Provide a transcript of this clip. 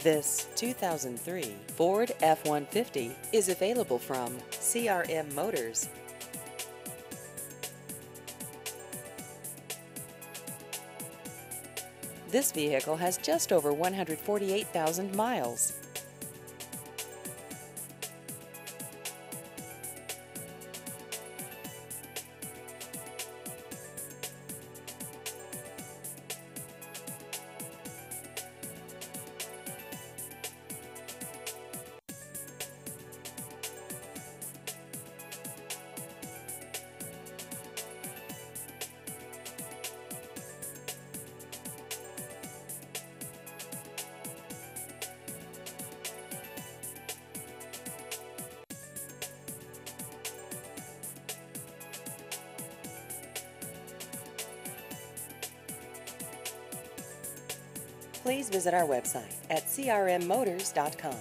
This 2003 Ford F-150 is available from CRM Motors. This vehicle has just over 148,000 miles. Please visit our website at crmmotors.com.